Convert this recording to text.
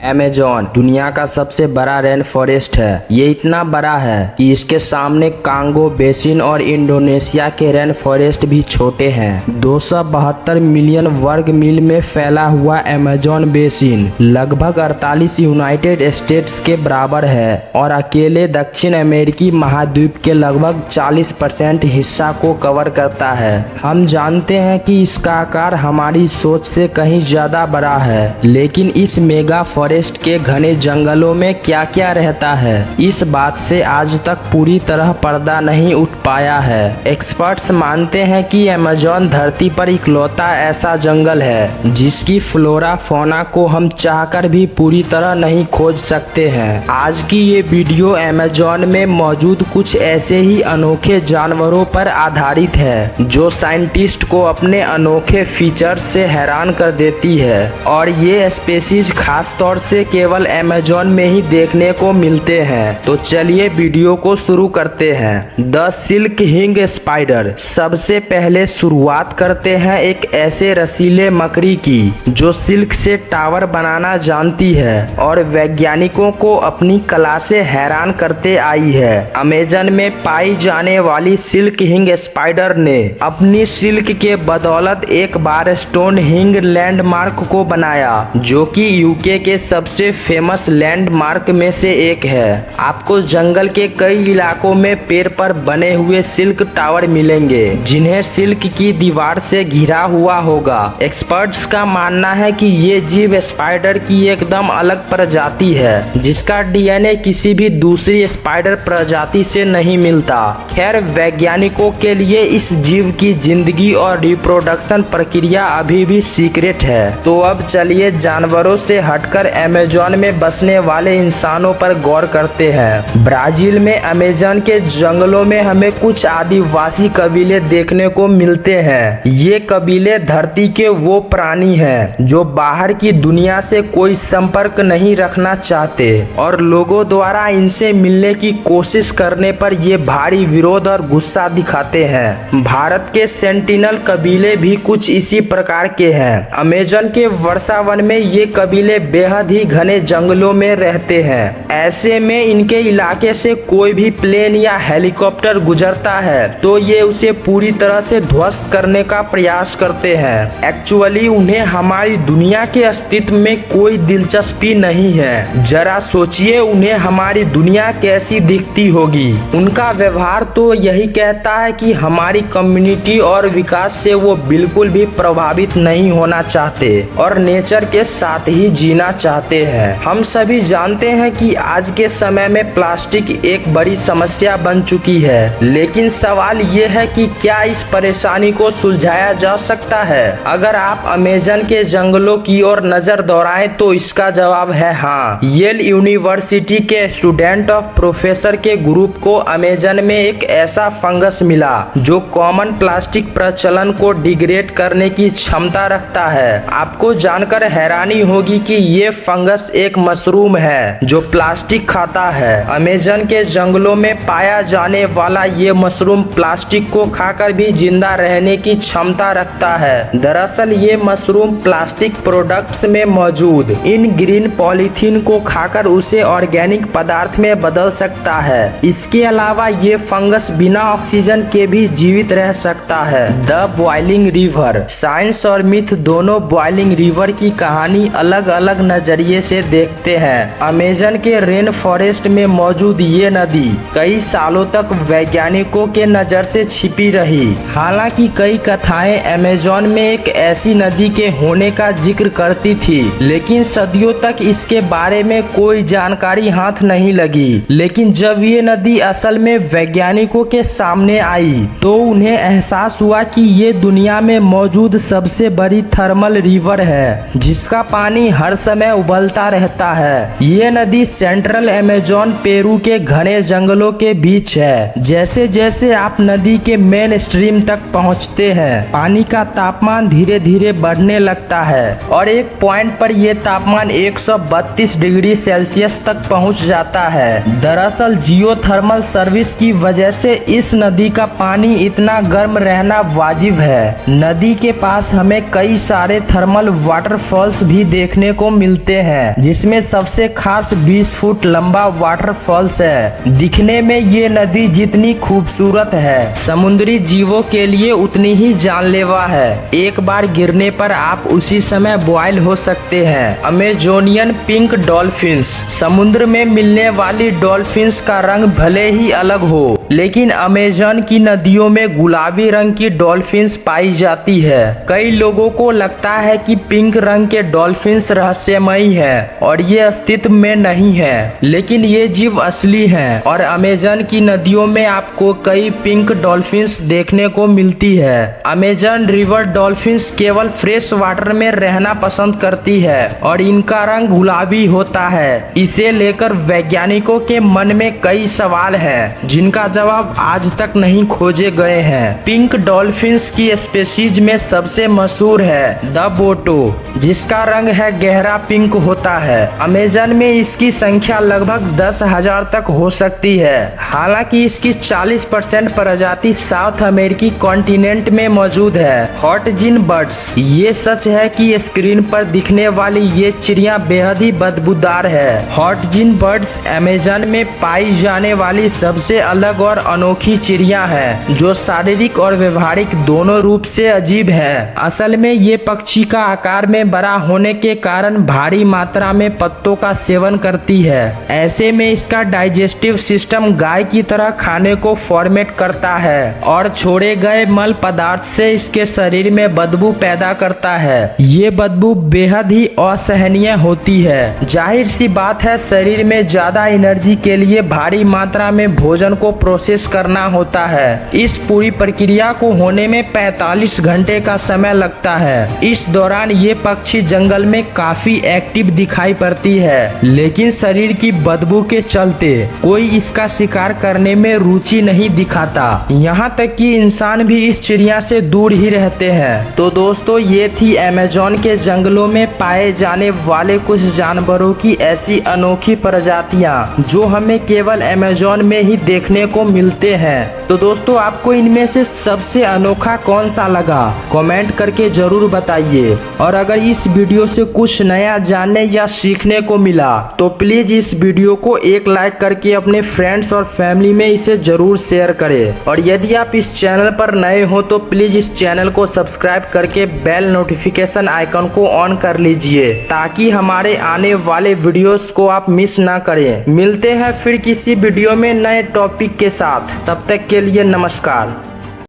Amazon दुनिया का सबसे बड़ा रेन फॉरेस्ट है। ये इतना बड़ा है कि इसके सामने कांगो बेसिन और इंडोनेशिया के रेन फॉरेस्ट भी छोटे हैं। 272 मिलियन वर्ग मील में फैला हुआ अमेज़न बेसिन लगभग 48 यूनाइटेड स्टेट्स के बराबर है और अकेले दक्षिण अमेरिकी महाद्वीप के लगभग 40% हिस्सा को कवर करता है। हम जानते हैं कि इसका आकार हमारी सोच से कहीं ज्यादा बड़ा है, लेकिन इस मेगा फॉरेस्ट के घने जंगलों में क्या क्या रहता है, इस बात से आज तक पूरी तरह पर्दा नहीं उठ पाया है। एक्सपर्ट्स मानते हैं कि अमेज़न धरती पर इकलौता ऐसा जंगल है जिसकी फ्लोरा फौना को हम चाहकर भी पूरी तरह नहीं खोज सकते हैं। आज की ये वीडियो अमेज़न में मौजूद कुछ ऐसे ही अनोखे जानवरों पर आधारित है जो साइंटिस्ट को अपने अनोखे फीचर्स से हैरान कर देती है, और ये स्पेसीज खास तौर से केवल अमेज़न में ही देखने को मिलते हैं। तो चलिए वीडियो को शुरू करते हैं। द सिल्क हिंग स्पाइडर। सबसे पहले शुरुआत करते हैं एक ऐसे रसीले मकड़ी की जो सिल्क से टावर बनाना जानती है और वैज्ञानिकों को अपनी कला से हैरान करते आई है। अमेज़न में पाई जाने वाली सिल्क हिंग स्पाइडर ने अपनी सिल्क के बदौलत एक बार स्टोन हिंग लैंडमार्क को बनाया, जो कि यूके के सबसे फेमस लैंडमार्क में से एक है। आपको जंगल के कई इलाकों में पेड़ पर बने हुए सिल्क टावर मिलेंगे जिन्हें सिल्क की दीवार से घिरा हुआ होगा। एक्सपर्ट्स का मानना है कि ये जीव स्पाइडर की एकदम अलग प्रजाति है जिसका डीएनए किसी भी दूसरी स्पाइडर प्रजाति से नहीं मिलता। खैर, वैज्ञानिकों के लिए इस जीव की जिंदगी और रिप्रोडक्शन प्रक्रिया अभी भी सीक्रेट है। तो अब चलिए जानवरों से हटकर अमेज़न में बसने वाले इंसानों पर गौर करते हैं। ब्राजील में अमेज़न के जंगलों में हमें कुछ आदिवासी कबीले देखने को मिलते हैं। ये कबीले धरती के वो प्राणी हैं जो बाहर की दुनिया से कोई संपर्क नहीं रखना चाहते और लोगों द्वारा इनसे मिलने की कोशिश करने पर ये भारी विरोध और गुस्सा दिखाते हैं। भारत के सेंटिनल कबीले भी कुछ इसी प्रकार के हैं। अमेज़न के वर्षावन में ये कबीले बेहद ही घने जंगलों में रहते हैं। ऐसे में इनके इलाके से कोई भी प्लेन या हेलीकॉप्टर गुजरता है तो ये उसे पूरी तरह से ध्वस्त करने का प्रयास करते हैं। एक्चुअली उन्हें हमारी दुनिया के अस्तित्व में कोई दिलचस्पी नहीं है। जरा सोचिए उन्हें हमारी दुनिया कैसी दिखती होगी। उनका व्यवहार तो यही कहता है कि हमारी कम्युनिटी और विकास से वो बिल्कुल भी प्रभावित नहीं होना चाहते और नेचर के साथ ही जीना चाहते हैं। हम सभी जानते हैं कि आज के समय में प्लास्टिक एक बड़ी समस्या बन चुकी है, लेकिन सवाल ये है कि क्या इस परेशानी को सुलझाया जा सकता है। अगर आप अमेज़न के जंगलों की ओर नजर दौड़ाएं तो इसका जवाब है हाँ। येल यूनिवर्सिटी के स्टूडेंट ऑफ प्रोफेसर के ग्रुप को अमेज़न में एक ऐसा फंगस मिला जो कॉमन प्लास्टिक प्रचलन को डिग्रेड करने की क्षमता रखता है। आपको जानकर हैरानी होगी कि ये फंगस एक मशरूम है जो प्लास्टिक खाता है। अमेज़न के जंगलों में पाया जाने वाला ये मशरूम प्लास्टिक को खाकर भी जिंदा रहने की क्षमता रखता है। दरअसल ये मशरूम प्लास्टिक प्रोडक्ट्स में मौजूद इन ग्रीन पॉलीथीन को खाकर उसे ऑर्गेनिक पदार्थ में बदल सकता है। इसके अलावा ये फंगस बिना ऑक्सीजन के भी जीवित रह सकता है। The boiling river. साइंस और मिथ दोनों बॉइलिंग रिवर की कहानी अलग अलग नजरिए से देखते हैं। अमेज़न के रेन फॉरेस्ट में मौजूद ये नदी कई सालों तक वैज्ञानिकों के नजर से छिपी रही। हालांकि कई कथाएं अमेज़न में एक ऐसी नदी के होने का जिक्र करती थी, लेकिन सदियों तक इसके बारे में कोई जानकारी हाथ नहीं लगी। लेकिन जब ये नदी असल में वैज्ञानिकों के सामने आई तो उन्हें एहसास हुआ कि ये दुनिया में मौजूद सबसे बड़ी थर्मल रिवर है जिसका पानी हर समय उबलता रहता है। ये नदी सेंट्रल अमेज़न पेरू के घने जंगलों के बीच है। जैसे जैसे आप नदी के मेन स्ट्रीम तक पहुंचते हैं, पानी का तापमान धीरे धीरे बढ़ने लगता है और एक पॉइंट पर यह तापमान 132 डिग्री सेल्सियस तक पहुंच जाता है। दरअसल जियोथर्मल सर्विस की वजह से इस नदी का पानी इतना गर्म रहना वाजिब है। नदी के पास हमें कई सारे थर्मल वाटरफॉल्स भी देखने को मिलते मिलते हैं, जिसमें सबसे खास 20 फुट लंबा वाटरफॉल्स है। दिखने में ये नदी जितनी खूबसूरत है, समुद्री जीवों के लिए उतनी ही जानलेवा है। एक बार गिरने पर आप उसी समय बॉयल हो सकते हैं। Amazonian pink dolphins. समुद्र में मिलने वाली डॉल्फिन्स का रंग भले ही अलग हो, लेकिन अमेजन की नदियों में गुलाबी रंग की डॉल्फिन्स पाई जाती है। कई लोगों को लगता है कि पिंक रंग के डॉल्फिन्स रहस्यमयी है और ये अस्तित्व में नहीं है, लेकिन ये जीव असली हैं और अमेजन की नदियों में आपको कई पिंक डॉल्फिन्स देखने को मिलती है। अमेजन रिवर डॉल्फिन्स केवल फ्रेश वाटर में रहना पसंद करती है और इनका रंग गुलाबी होता है। इसे लेकर वैज्ञानिकों के मन में कई सवाल हैं, जिनका जवाब आज तक नहीं खोजे गए हैं। पिंक डॉल्फिन्स की स्पेसीज में सबसे मशहूर है द बोटो, जिसका रंग है गहरा पिंक होता है। अमेजन में इसकी संख्या लगभग 10,000 तक हो सकती है। हालांकि इसकी 40% प्रजाति साउथ अमेरिकी कॉन्टिनेंट में मौजूद है। हॉट जिन बर्ड्स। ये सच है कि स्क्रीन पर दिखने वाली ये चिड़िया बेहद ही बदबूदार है। हॉट जिन बर्ड्स अमेजन में पाई जाने वाली सबसे अलग और अनोखी चिड़िया है, जो शारीरिक और व्यवहारिक दोनों रूप से अजीब है। असल में ये पक्षी का आकार में बड़ा होने के कारण भारी मात्रा में पत्तों का सेवन करती है। ऐसे में इसका डाइजेस्टिव सिस्टम गाय की तरह खाने को फॉर्मेट करता है और छोड़े गए मल पदार्थ से इसके शरीर में बदबू पैदा करता है। ये बदबू बेहद ही असहनीय होती है। जाहिर सी बात है, शरीर में ज्यादा एनर्जी के लिए भारी मात्रा में भोजन को प्रोसेस करना होता है। इस पूरी प्रक्रिया को होने में 45 घंटे का समय लगता है। इस दौरान ये पक्षी जंगल में काफी एक्टिव दिखाई पड़ती है, लेकिन शरीर की बदबू के चलते कोई इसका शिकार करने में रुचि नहीं दिखाता। यहाँ तक कि इंसान भी इस चिड़िया से दूर ही रहते हैं। तो दोस्तों, ये थी अमेजोन के जंगलों में पाए जाने वाले कुछ जानवरों की ऐसी अनोखी प्रजातियां, जो हमें केवल अमेजोन में ही देखने को मिलते हैं। तो दोस्तों, आपको इनमें से सबसे अनोखा कौन सा लगा, कमेंट करके जरूर बताइए। और अगर इस वीडियो से कुछ नया जानने या सीखने को मिला तो प्लीज इस वीडियो को एक लाइक करके अपने फ्रेंड्स और फैमिली में इसे जरूर शेयर करें। और यदि आप इस चैनल पर नए हो तो प्लीज इस चैनल को सब्सक्राइब करके बेल नोटिफिकेशन आइकन को ऑन कर लीजिए, ताकि हमारे आने वाले वीडियोस को आप मिस ना करें। मिलते हैं फिर किसी वीडियो में नए टॉपिक के साथ। तब तक के लिए नमस्कार।